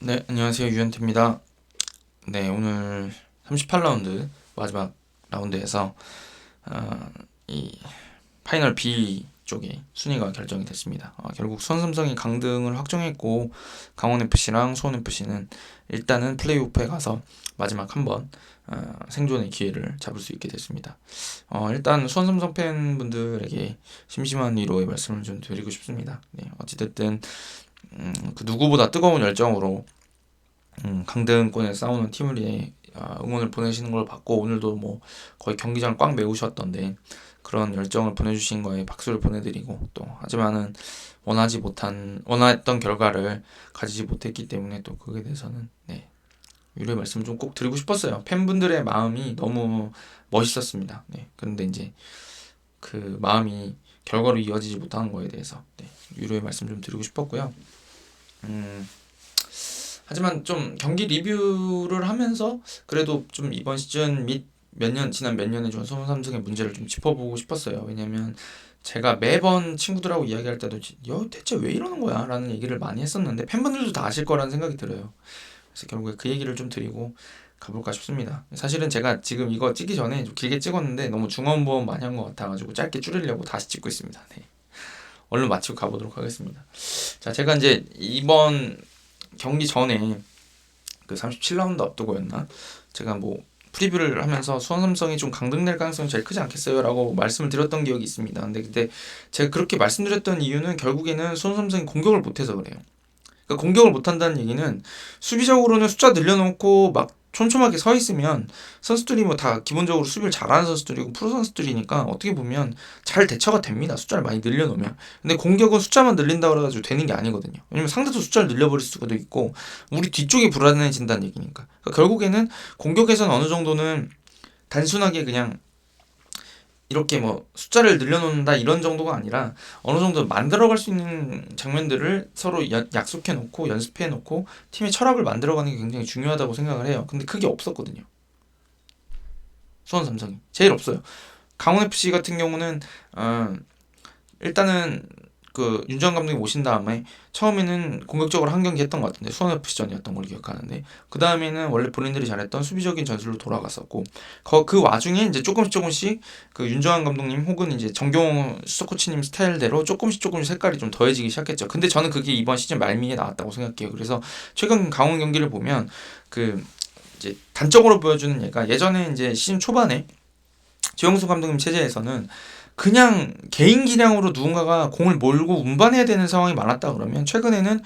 네, 안녕하세요. 유현태입니다. 네, 오늘 38라운드 마지막 라운드에서 어, 이 파이널 B 쪽에 순위가 결정이 됐습니다. 결국 수원삼성이 강등을 확정했고 강원FC랑 수원FC는 일단은 플레이오프에 가서 마지막 한번 생존의 기회를 잡을 수 있게 됐습니다. 일단 수원삼성 팬분들에게 심심한 위로의 말씀을 좀 드리고 싶습니다. 네, 어찌됐든 그 누구보다 뜨거운 열정으로 강등권에 싸우는 팀을 위해 응원을 보내시는 걸 봤고, 오늘도 뭐 거의 경기장을 꽉 메우셨던데 그런 열정을 보내주신 거에 박수를 보내드리고, 또 하지만은 원했던 결과를 가지지 못했기 때문에 또 그에 대해서는 위로의 말씀 좀 꼭 드리고 싶었어요. 팬분들의 마음이 너무 멋있었습니다. 그런데 이제 그 마음이 결과로 이어지지 못한 거에 대해서 위로의 말씀 좀 드리고 싶었고요. 하지만 좀 경기 리뷰를 하면서 그래도 좀 이번 시즌 및 지난 몇 년의 좀 수원 삼성의 문제를 좀 짚어보고 싶었어요. 왜냐면 제가 매번 친구들하고 이야기할 때도 대체 왜 이러는 거야? 라는 얘기를 많이 했었는데 팬분들도 다 아실 거라는 생각이 들어요. 그래서 결국에 그 얘기를 좀 드리고 가볼까 싶습니다. 사실은 제가 지금 이거 찍기 전에 좀 길게 찍었는데 너무 중원부원 많이 한 것 같아가지고 짧게 줄이려고 다시 찍고 있습니다. 네. 얼른 마치고 가보도록 하겠습니다. 자, 제가 이제 이번 경기 전에 그 37라운드 앞두고였나? 제가 뭐 프리뷰를 하면서 수원 삼성이 좀 강등될 가능성이 제일 크지 않겠어요? 라고 말씀을 드렸던 기억이 있습니다. 근데 그때 제가 그렇게 말씀드렸던 이유는 결국에는 수원 삼성이 공격을 못해서 그래요. 그러니까 공격을 못한다는 얘기는 수비적으로는 숫자 늘려놓고 막 촘촘하게 서 있으면 선수들이 뭐 다 기본적으로 수비를 잘하는 선수들이고 프로 선수들이니까 어떻게 보면 잘 대처가 됩니다. 숫자를 많이 늘려놓으면. 근데 공격은 숫자만 늘린다고 해가지고 되는 게 아니거든요. 왜냐면 상대도 숫자를 늘려버릴 수도 있고 우리 뒤쪽이 불안해진다는 얘기니까. 그러니까 결국에는 공격에서는 어느 정도는 단순하게 그냥 이렇게 뭐 숫자를 늘려놓는다 이런 정도가 아니라 어느 정도 만들어갈 수 있는 장면들을 서로 약속해 놓고 연습해 놓고 팀의 철학을 만들어가는 게 굉장히 중요하다고 생각을 해요. 근데 그게 없었거든요. 수원 삼성이 제일 없어요. 강원 FC 같은 경우는 일단은 그 윤정 감독이 오신 다음에 처음에는 공격적으로 한 경기 했던 것 같은데 수원 FC전이었던 걸 기억하는데 그 다음에는 원래 본인들이 잘했던 수비적인 전술로 돌아갔었고 그 와중에 이제 조금씩 그 윤정한 감독님 혹은 이제 정경호 수석 코치님 스타일대로 조금씩 색깔이 좀 더해지기 시작했죠. 근데 저는 그게 이번 시즌 말미에 나왔다고 생각해요. 그래서 최근 강원 경기를 보면 그 이제 단적으로 보여주는 얘가 예전에 이제 시즌 초반에 지영수 감독님 체제에서는 그냥 개인 기량으로 누군가가 공을 몰고 운반해야 되는 상황이 많았다 그러면 최근에는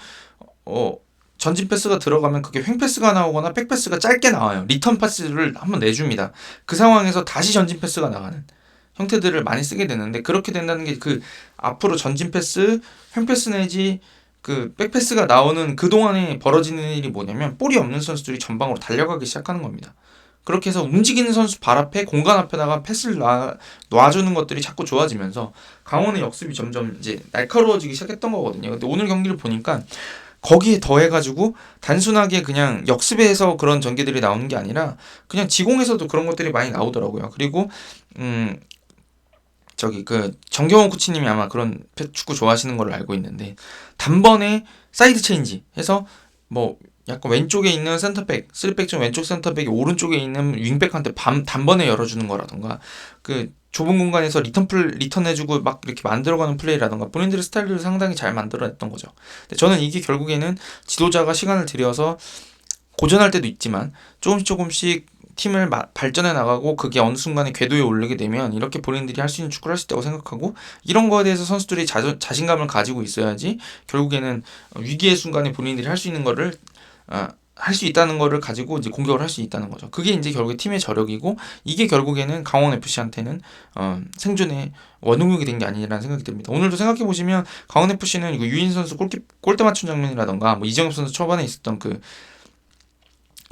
어 전진 패스가 들어가면 그게 횡 패스가 나오거나 백 패스가 짧게 나와요. 리턴 패스를 한번 내줍니다. 그 상황에서 다시 전진 패스가 나가는 형태들을 많이 쓰게 되는데 그렇게 된다는 게 그 앞으로 전진 패스, 횡 패스 내지 그 백패스가 나오는 그 동안에 벌어지는 일이 뭐냐면 볼이 없는 선수들이 전방으로 달려가기 시작하는 겁니다. 그렇게 해서 움직이는 선수 발 앞에 공간 앞에다가 패스를 놔주는 것들이 자꾸 좋아지면서 강원의 역습이 점점 이제 날카로워지기 시작했던 거거든요. 근데 오늘 경기를 보니까 거기에 더해가지고 단순하게 그냥 역습에서 그런 전개들이 나오는 게 아니라 그냥 지공에서도 그런 것들이 많이 나오더라고요. 그리고 저기 그 정경원 코치님이 아마 그런 축구 좋아하시는 걸로 알고 있는데 단번에 사이드 체인지 해서 뭐 약간 왼쪽에 있는 센터백, 3백 중 왼쪽 센터백이 오른쪽에 있는 윙백한테 단번에 열어주는 거라던가 그 좁은 공간에서 리턴 해주고 막 이렇게 만들어가는 플레이라던가 본인들의 스타일을 상당히 잘 만들어냈던 거죠. 근데 저는 이게 결국에는 지도자가 시간을 들여서 고전할 때도 있지만 조금씩 팀을 발전해 나가고 그게 어느 순간에 궤도에 오르게 되면 이렇게 본인들이 할 수 있는 축구를 할 수 있다고 생각하고 이런 거에 대해서 선수들이 자신감을 가지고 있어야지 결국에는 위기의 순간에 본인들이 할 수 있는 거를 할 수 있다는 거를 가지고 이제 공격을 할 수 있다는 거죠. 그게 이제 결국에 팀의 저력이고 이게 결국에는 강원 FC한테는 생존의 원동력이 된 게 아니라는 생각이 듭니다. 오늘도 생각해 보시면 강원 FC는 유인 선수 골대 맞춘 장면이라던가 뭐 이정엽 선수 초반에 있었던 그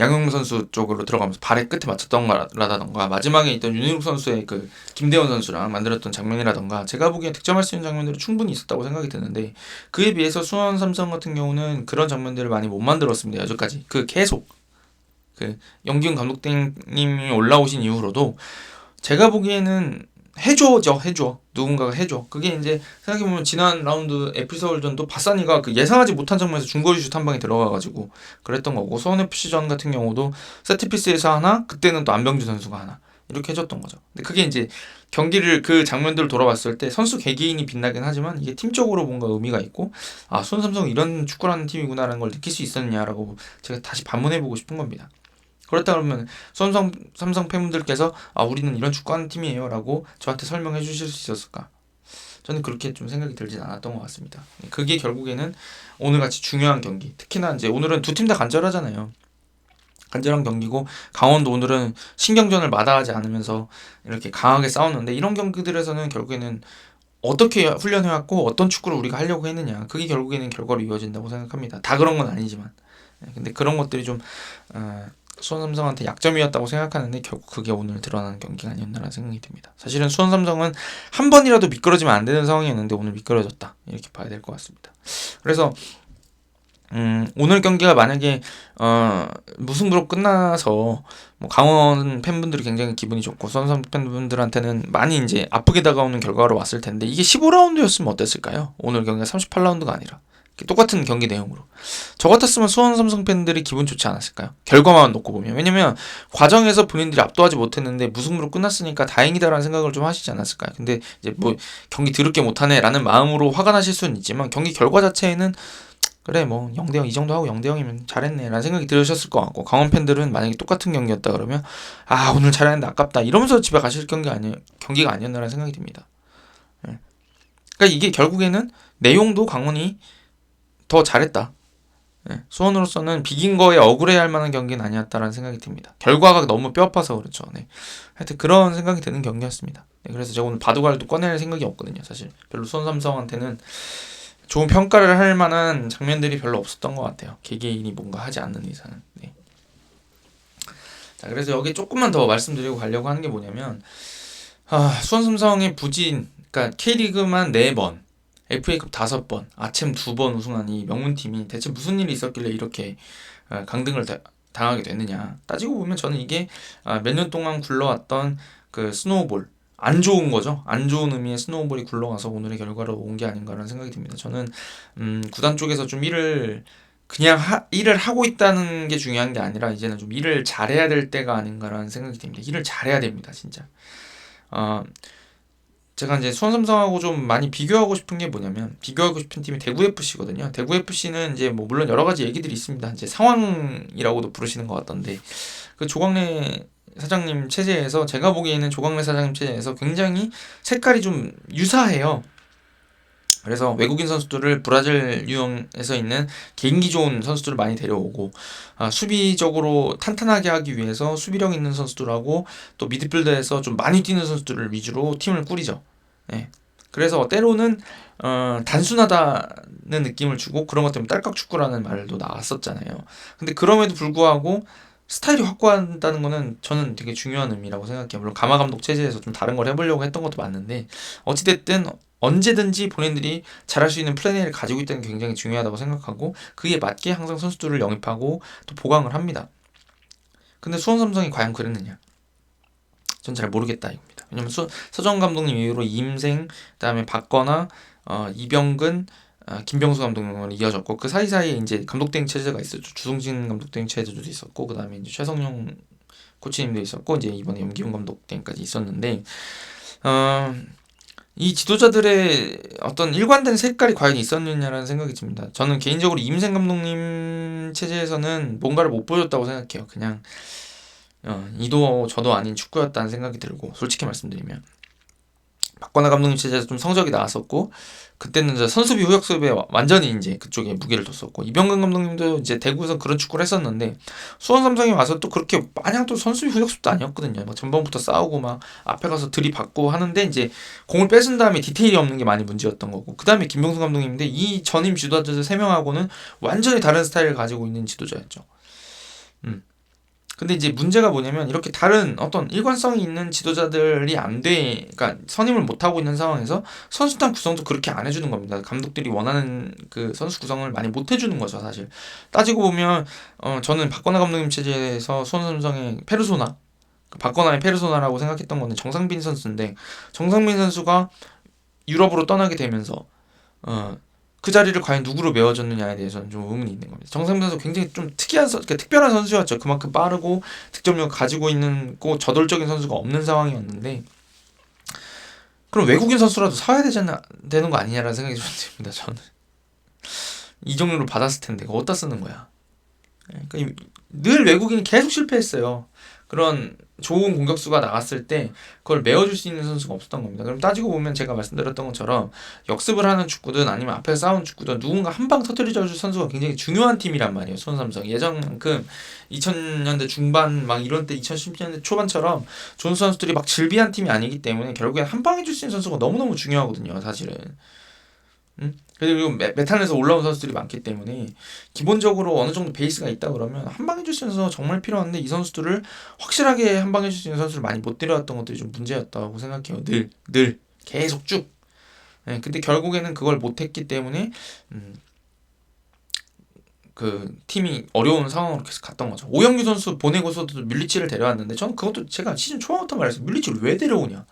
양용 선수 쪽으로 들어가면서 발의 끝에 맞췄던 거라던가 마지막에 있던 윤희룩 선수의 그 김대원 선수랑 만들었던 장면이라던가 제가 보기엔 득점할 수 있는 장면들이 충분히 있었다고 생각이 드는데 그에 비해서 수원 삼성 같은 경우는 그런 장면들을 많이 못 만들었습니다. 여기까지 계속 그 영기훈 감독님이 올라오신 이후로도 제가 보기에는 해줘. 누군가가 해줘. 그게 이제 생각해보면 지난 라운드 FC서울전도 바사니가 그 예상하지 못한 장면에서 중거리 슛 한 방에 들어가가지고 그랬던 거고, 수원FC전 같은 경우도 세트피스에서 하나, 그때는 또 안병주 선수가 하나 이렇게 해줬던 거죠. 근데 그게 이제 경기를 그 장면들을 돌아봤을 때 선수 개개인이 빛나긴 하지만 이게 팀적으로 뭔가 의미가 있고, 아, 수원 삼성은 이런 축구를 하는 팀이구나라는 걸 느낄 수 있었냐라고 제가 다시 반문해보고 싶은 겁니다. 그렇다 그러면 삼성 팬분들께서 아, 우리는 이런 축구하는 팀이에요 라고 저한테 설명해 주실 수 있었을까? 저는 그렇게 좀 생각이 들진 않았던 것 같습니다. 그게 결국에는 오늘같이 중요한 경기, 특히나 이제 오늘은 두 팀 다 간절하잖아요. 간절한 경기고, 강원도 오늘은 신경전을 마다하지 않으면서 이렇게 강하게 싸웠는데, 이런 경기들에서는 결국에는 어떻게 훈련해왔고 어떤 축구를 우리가 하려고 했느냐, 그게 결국에는 결과로 이어진다고 생각합니다. 다 그런 건 아니지만, 근데 그런 것들이 좀 수원 삼성한테 약점이었다고 생각하는데 결국 그게 오늘 드러나는 경기가 아니었나라는 생각이 듭니다. 사실은 수원 삼성은 한 번이라도 미끄러지면 안 되는 상황이었는데 오늘 미끄러졌다, 이렇게 봐야 될 것 같습니다. 그래서 오늘 경기가 만약에 무승부로 끝나서 뭐 강원 팬분들이 굉장히 기분이 좋고 수원 팬분들한테는 많이 이제 아프게 다가오는 결과로 왔을 텐데, 이게 15라운드였으면 어땠을까요? 오늘 경기가 38라운드가 아니라 똑같은 경기 내용으로 저 같았으면 수원 삼성 팬들이 기분 좋지 않았을까요? 결과만 놓고 보면. 왜냐면 과정에서 본인들이 압도하지 못했는데 무승부로 끝났으니까 다행이다라는 생각을 좀 하시지 않았을까요? 근데 이제 뭐 경기 더럽게 못하네라는 마음으로 화가 나실 수는 있지만, 경기 결과 자체에는 그래 뭐 0대0 이 정도 하고 0대0이면 잘했네 라는 생각이 들으셨을 것 같고, 강원 팬들은 만약에 똑같은 경기였다 그러면 아, 오늘 잘했는데 아깝다 이러면서 집에 가실 경기가 아니었나라는 생각이 듭니다. 그러니까 이게 결국에는 내용도 강원이 더 잘했다. 수원으로서는 비긴 거에 억울해할 만한 경기는 아니었다라는 생각이 듭니다. 결과가 너무 뼈아파서 그렇죠. 하여튼 그런 생각이 드는 경기였습니다. 그래서 제가 오늘 바둑알도 꺼낼 생각이 없거든요. 사실 별로 수원 삼성한테는 좋은 평가를 할 만한 장면들이 별로 없었던 것 같아요. 개개인이 뭔가 하지 않는 이상은. 자, 그래서 여기 조금만 더 말씀드리고 가려고 하는 게 뭐냐면, 수원 삼성의 부진, 그러니까 K리그만 4번, FA컵 5번, 아챔 2번 우승한 이 명문팀이 대체 무슨 일이 있었길래 이렇게 강등을 당하게 됐느냐 따지고 보면, 저는 이게 몇 년 동안 굴러왔던 그 스노우볼, 안 좋은 거죠. 안 좋은 의미의 스노우볼이 굴러가서 오늘의 결과로 온 게 아닌가라는 생각이 듭니다. 저는 구단 쪽에서 좀 일을 하고 있다는 게 중요한 게 아니라 이제는 좀 일을 잘해야 될 때가 아닌가라는 생각이 듭니다. 일을 잘해야 됩니다, 진짜. 제가 이제 수원 삼성하고 좀 많이 비교하고 싶은 게 뭐냐면, 비교하고 싶은 팀이 대구 FC거든요. 대구 FC는 이제 뭐 물론 여러 가지 얘기들이 있습니다. 이제 상황이라고도 부르시는 것 같던데, 그 조광래 사장님 체제에서, 제가 보기에는 조광래 사장님 체제에서 굉장히 색깔이 좀 유사해요. 그래서 외국인 선수들을 브라질 유형에서 있는 개인기 좋은 선수들을 많이 데려오고, 수비적으로 탄탄하게 하기 위해서 수비력 있는 선수들하고 또 미드필더에서 좀 많이 뛰는 선수들을 위주로 팀을 꾸리죠. 그래서 때로는 단순하다는 느낌을 주고, 그런 것 때문에 딸깍 축구라는 말도 나왔었잖아요. 근데 그럼에도 불구하고 스타일이 확고하다는 거는 저는 되게 중요한 의미라고 생각해요. 물론 가마 감독 체제에서 좀 다른 걸 해보려고 했던 것도 맞는데, 어찌됐든 언제든지 본인들이 잘할 수 있는 플랜 A를 가지고 있다는 게 굉장히 중요하다고 생각하고, 그에 맞게 항상 선수들을 영입하고 또 보강을 합니다. 근데 수원 삼성이 과연 그랬느냐? 전 잘 모르겠다 이겁니다. 왜냐면 서정 감독님 이후로 임생, 그다음에 박건아, 이병근, 김병수 감독님으로 이어졌고, 그 사이사이에 이제 감독 대행 체제가 있었죠. 주승진 감독 대행 체제도 있었고, 그다음에 이제 최성용 코치님도 있었고, 이제 이번에 염기훈 감독 대행까지 있었는데, 이 지도자들의 어떤 일관된 색깔이 과연 있었느냐라는 생각이 듭니다. 저는 개인적으로 임생 감독님 체제에서는 뭔가를 못 보여줬다고 생각해요. 그냥 이도 저도 아닌 축구였다는 생각이 들고, 솔직히 말씀드리면 박건하 감독님 체제에서 좀 성적이 나왔었고, 그때는 이제 선수비 후역 수비에 완전히 이제 그쪽에 무게를 뒀었고, 이병근 감독님도 이제 대구에서 그런 축구를 했었는데, 수원 삼성에 와서 또 그렇게 마냥 또 선수비 후역 수비도 아니었거든요. 막 전반부터 싸우고 막 앞에 가서 들이받고 하는데, 이제 공을 뺏은 다음에 디테일이 없는 게 많이 문제였던 거고, 그 다음에 김병수 감독님인데, 이 전임 지도자들 3명하고는 완전히 다른 스타일을 가지고 있는 지도자였죠. 근데 이제 문제가 뭐냐면, 이렇게 다른 어떤 일관성이 있는 지도자들이 그러니까 선임을 못하고 있는 상황에서 선수단 구성도 그렇게 안 해주는 겁니다. 감독들이 원하는 그 선수 구성을 많이 못 해주는 거죠, 사실. 따지고 보면, 저는 박건하 감독님 체제에서 수원 삼성의 페르소나, 박건아의 페르소나라고 생각했던 거는 정상빈 선수인데 정상빈 선수가 유럽으로 떠나게 되면서 그 자리를 과연 누구로 메워줬느냐에 대해서는 좀 의문이 있는 겁니다. 정상빈 선수 굉장히 좀 그러니까 특별한 선수였죠. 그만큼 빠르고 득점력을 가지고 있는 저돌적인 선수가 없는 상황이었는데 그럼 외국인 선수라도 사야 되는 거 아니냐라는 생각이 좀 듭니다. 저는 이 종류로 받았을 텐데 그거 어디다 쓰는 거야. 그러니까 늘 외국인이 계속 실패했어요. 그런 좋은 공격수가 나갔을 때 그걸 메워줄 수 있는 선수가 없었던 겁니다. 그럼 따지고 보면 제가 말씀드렸던 것처럼 역습을 하는 축구든 아니면 앞에서 싸우는 축구든 누군가 한 방 터뜨려줄 선수가 굉장히 중요한 팀이란 말이에요. 수원삼성 예전만큼 2000년대 중반 막 이런 때 2010년대 초반처럼 좋은 선수들이 막 질비한 팀이 아니기 때문에 결국엔 한 방 해줄 수 있는 선수가 너무너무 중요하거든요. 사실은. 그리고 메탄에서 올라온 선수들이 많기 때문에 기본적으로 어느 정도 베이스가 있다 그러면 한 방 해줄 수 있는 선수가 정말 필요한데 이 선수들을 확실하게 한 방 해줄 수 있는 선수를 많이 못 데려왔던 것들이 좀 문제였다고 생각해요. 늘 계속 쭉. 근데 결국에는 그걸 못했기 때문에 그 팀이 어려운 상황으로 계속 갔던 거죠. 오영규 선수 보내고서도 뮬리치를 데려왔는데 저는 그것도 제가 시즌 초반부터 말했어요. 뮬리치를 왜 데려오냐.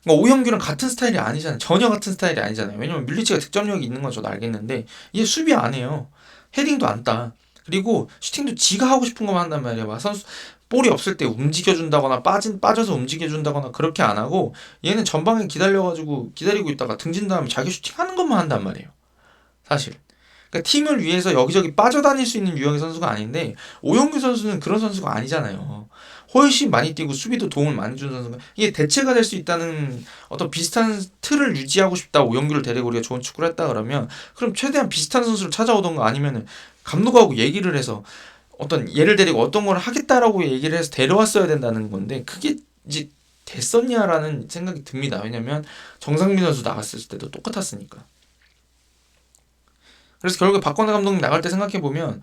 그러니까 오영규랑 같은 스타일이 아니잖아요. 전혀 같은 스타일이 아니잖아요. 왜냐면 뮬리치가 득점력이 있는 건 저도 알겠는데 이게 수비 안 해요. 헤딩도 안 따. 그리고 슈팅도 지가 하고 싶은 것만 한단 말이야. 막 선수 볼이 없을 때 움직여준다거나 빠져서 움직여준다거나 그렇게 안 하고 얘는 전방에 기다리고 있다가 등진 다음에 자기 슈팅하는 것만 한단 말이에요. 사실. 그러니까 팀을 위해서 여기저기 빠져다닐 수 있는 유형의 선수가 아닌데 오영규 선수는 그런 선수가 아니잖아요. 훨씬 많이 뛰고 수비도 도움을 많이 주는 선수가 이게 대체가 될 수 있다는 어떤 비슷한 틀을 유지하고 싶다. 오영규를 데리고 우리가 좋은 축구를 했다 그러면 그럼 최대한 비슷한 선수를 찾아오던가 아니면은 감독하고 얘기를 해서 어떤 얘를 데리고 어떤 걸 하겠다라고 얘기를 해서 데려왔어야 된다는 건데 그게 이제 됐었냐라는 생각이 듭니다. 왜냐면 정상민 선수 나갔을 때도 똑같았으니까. 그래서 결국에 박건아 감독님 나갈 때 생각해보면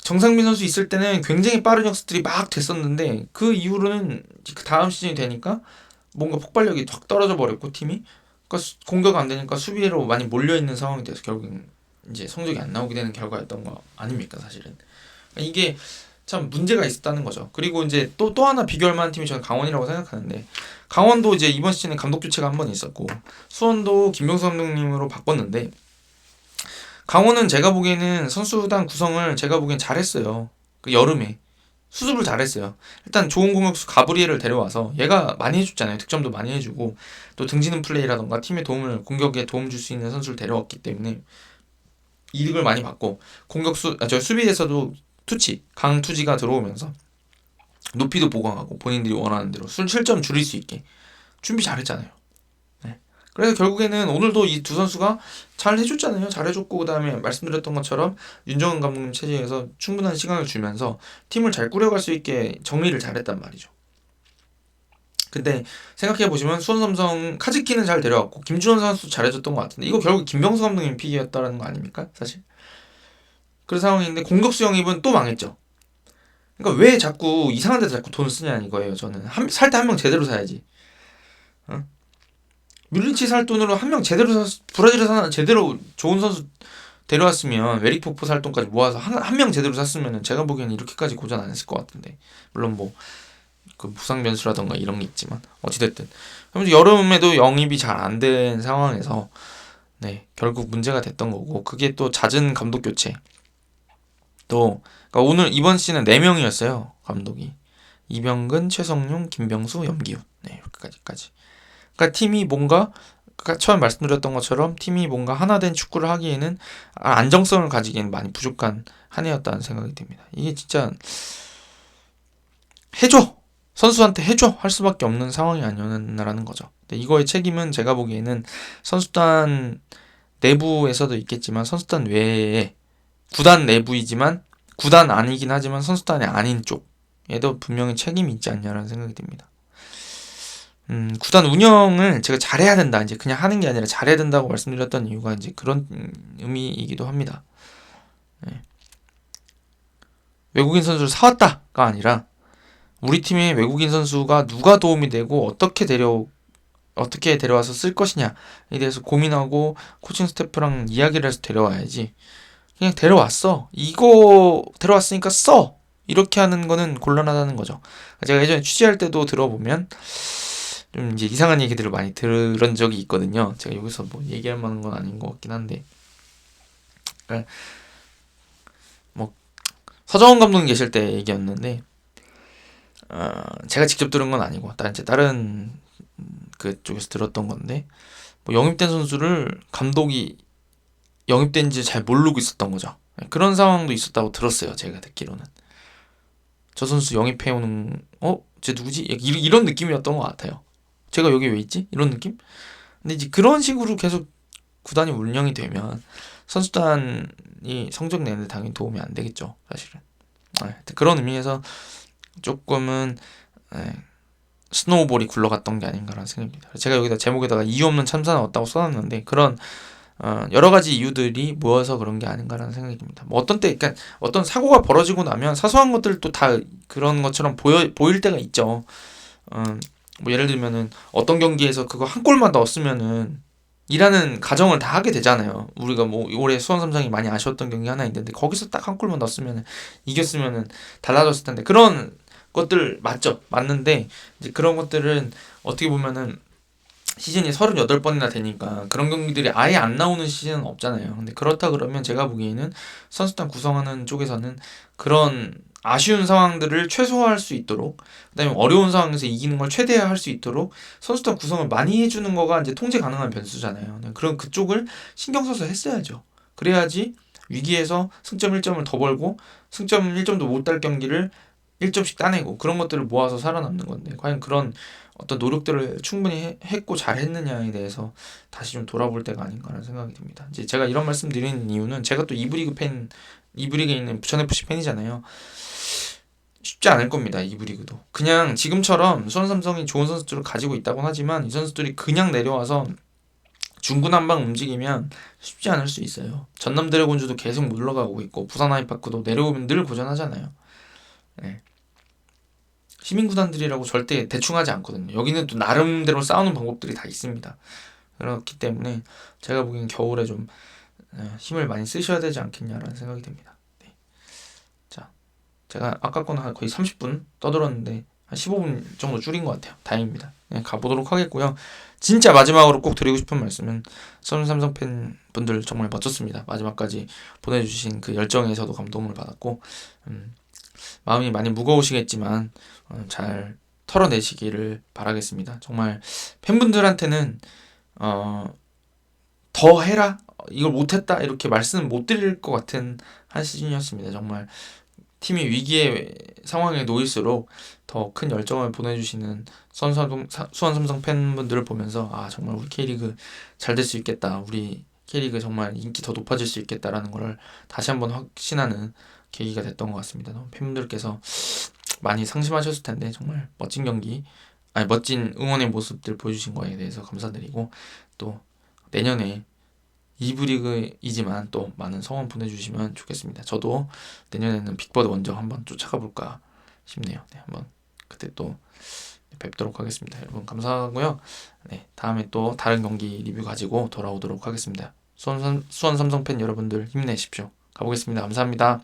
정상민 선수 있을 때는 굉장히 빠른 역습들이 막 됐었는데 그 이후로는 그 다음 시즌이 되니까 뭔가 폭발력이 확 떨어져 버렸고 팀이 그러니까 공격 안 되니까 수비로 많이 몰려있는 상황이 돼서 결국엔 이제 성적이 안 나오게 되는 결과였던 거 아닙니까 사실은. 그러니까 이게 참 문제가 있었다는 거죠. 그리고 이제 또 하나 비교할 만한 팀이 저는 강원이라고 생각하는데 강원도 이제 이번 시즌에 감독 교체가 한 번 있었고 수원도 김병수 감독님으로 바꿨는데 강원은 제가 보기에는 선수단 구성을 제가 보기엔 잘했어요. 그 여름에 수습을 잘했어요. 일단 좋은 공격수 가브리엘을 데려와서 얘가 많이 해줬잖아요. 득점도 많이 해주고 또 등지는 플레이라던가 팀의 공격에 도움 줄 수 있는 선수를 데려왔기 때문에 이득을 많이 받고 수비에서도 강투지가 들어오면서 높이도 보강하고 본인들이 원하는 대로 실점 줄일 수 있게 준비 잘했잖아요. 그래서 결국에는 오늘도 이 두 선수가 잘 해줬잖아요. 잘 해줬고 그 다음에 말씀드렸던 것처럼 윤정은 감독님 체제에서 충분한 시간을 주면서 팀을 잘 꾸려갈 수 있게 정리를 잘했단 말이죠. 근데 생각해보시면 수원삼성 카즈키는 잘 데려왔고 김주원 선수 잘해줬던 것 같은데 이거 결국 김병수 감독님 픽이었다라는 거 아닙니까? 사실 그런 상황인데 공격수 영입은 또 망했죠. 그러니까 왜 자꾸 이상한 데서 자꾸 돈을 쓰냐 이거예요. 저는 살 때 한 명 제대로 사야지. 뮬리치 살 돈으로 한 명 제대로 브라질에서 제대로 좋은 선수 데려왔으면 웨릭포포 살 돈까지 모아서 한 명 제대로 샀으면 제가 보기에는 이렇게까지 고전 안 했을 것 같은데 물론 뭐 그 부상 변수라던가 이런 게 있지만 어찌됐든 여름에도 영입이 잘 안 된 상황에서 결국 문제가 됐던 거고 그게 또 잦은 감독 교체 또 그러니까 오늘 이번 시즌은 4명이었어요 감독이 이병근, 최성용, 김병수, 염기훈 여기까지 그러니까 팀이 뭔가 처음 말씀드렸던 것처럼 팀이 뭔가 하나된 축구를 하기에는 안정성을 가지기에는 많이 부족한 한 해였다는 생각이 듭니다. 이게 진짜 해줘! 선수한테 해줘! 할 수밖에 없는 상황이 아니었나라는 거죠. 근데 이거의 책임은 제가 보기에는 선수단 내부에서도 있겠지만 선수단 외에 구단 내부이지만 구단 아니긴 하지만 선수단이 아닌 쪽에도 분명히 책임이 있지 않냐라는 생각이 듭니다. 구단 운영을 제가 잘해야 된다. 이제 그냥 하는 게 아니라 잘해야 된다고 말씀드렸던 이유가 이제 그런 의미이기도 합니다. 외국인 선수를 사왔다가 아니라 우리 팀에 외국인 선수가 누가 도움이 되고 어떻게 데려와서 쓸 것이냐에 대해서 고민하고 코칭 스태프랑 이야기를 해서 데려와야지. 그냥 데려왔어. 이거 데려왔으니까 써. 이렇게 하는 거는 곤란하다는 거죠. 제가 예전에 취재할 때도 들어보면 좀 이제 이상한 얘기들을 많이 들은 적이 있거든요. 제가 여기서 뭐 얘기할 만한 건 아닌 것 같긴 한데, 그러니까 뭐 서정원 감독님 계실 때 얘기였는데, 제가 직접 들은 건 아니고 다른 그쪽에서 들었던 건데, 뭐 영입된 선수를 감독이 영입된지 잘 모르고 있었던 거죠. 그런 상황도 있었다고 들었어요. 제가 듣기로는. 저 선수 영입해오는, 쟤 누구지? 이런 느낌이었던 것 같아요. 제가 여기 왜 있지? 이런 느낌? 근데 이제 그런 식으로 계속 구단이 운영이 되면 선수단이 성적 내는데 당연히 도움이 안 되겠죠. 사실은. 그런 의미에서 조금은 스노우볼이 굴러갔던 게 아닌가라는 생각입니다. 제가 여기다 제목에다가 이유 없는 참사는 없다고 써놨는데 그런 여러 가지 이유들이 모여서 그런 게 아닌가라는 생각이 듭니다. 뭐 어떤 때, 그러니까 어떤 사고가 벌어지고 나면 사소한 것들도 다 그런 것처럼 보일 때가 있죠. 뭐 예를 들면은 어떤 경기에서 그거 한 골만 넣었으면은 이라는 가정을 다 하게 되잖아요. 우리가 뭐 올해 수원 삼성이 많이 아쉬웠던 경기 하나 있는데 거기서 딱 한 골만 넣었으면 이겼으면은 달라졌을 텐데 그런 것들 맞죠? 맞는데 이제 그런 것들은 어떻게 보면은 시즌이 38번이나 되니까 그런 경기들이 아예 안 나오는 시즌은 없잖아요. 근데 그렇다 그러면 제가 보기에는 선수단 구성하는 쪽에서는 그런 아쉬운 상황들을 최소화할 수 있도록, 그다음에 어려운 상황에서 이기는 걸 최대화할 수 있도록 선수단 구성을 많이 해주는 거가 이제 통제 가능한 변수잖아요. 그럼 그쪽을 신경 써서 했어야죠. 그래야지 위기에서 승점 1점을 더 벌고 승점 1점도 못 딸 경기를 1점씩 따내고 그런 것들을 모아서 살아남는 건데 과연 그런 어떤 노력들을 충분히 했고 잘했느냐에 대해서 다시 좀 돌아볼 때가 아닌가라는 생각이 듭니다. 이제 제가 이런 말씀 드리는 이유는 제가 또 이브리그에 있는 부천FC 팬이잖아요. 쉽지 않을 겁니다. 이브리그도. 그냥 지금처럼 수원삼성이 좋은 선수들을 가지고 있다고 하지만 이 선수들이 그냥 내려와서 중구난방 움직이면 쉽지 않을 수 있어요. 전남 드래곤즈도 계속 물러가고 있고 부산 아이파크도 내려오면 늘 고전하잖아요. 네. 시민구단들이라고 절대 대충 하지 않거든요. 여기는 또 나름대로 싸우는 방법들이 다 있습니다. 그렇기 때문에 제가 보기엔 겨울에 좀 힘을 많이 쓰셔야 되지 않겠냐라는 생각이 듭니다. 네. 자, 제가 아까 거는 거의 30분 떠들었는데 한 15분 정도 줄인 것 같아요. 다행입니다. 네, 가보도록 하겠고요. 진짜 마지막으로 꼭 드리고 싶은 말씀은 삼성 팬분들 정말 멋졌습니다. 마지막까지 보내주신 그 열정에서도 감동을 받았고 마음이 많이 무거우시겠지만 잘 털어내시기를 바라겠습니다. 정말 팬분들한테는 더 해라, 이걸 못했다 이렇게 말씀 못 드릴 것 같은 한 시즌이었습니다. 정말 팀이 위기의 상황에 놓일수록 더 큰 열정을 보내주시는 수원 삼성 팬분들을 보면서 정말 우리 K리그 잘 될 수 있겠다, 우리 K리그 정말 인기 더 높아질 수 있겠다라는 걸 다시 한번 확신하는 계기가 됐던 것 같습니다. 팬분들께서 많이 상심하셨을 텐데 정말 멋진 응원의 모습들 보여주신 거에 대해서 감사드리고 또 내년에 2부 리그이지만 또 많은 성원 보내주시면 좋겠습니다. 저도 내년에는 빅버드 먼저 한번 쫓아가 볼까 싶네요. 네, 한번 그때 또 뵙도록 하겠습니다. 여러분 감사하고요. 네, 다음에 또 다른 경기 리뷰 가지고 돌아오도록 하겠습니다. 수원 삼성 팬 여러분들 힘내십시오. 가보겠습니다. 감사합니다.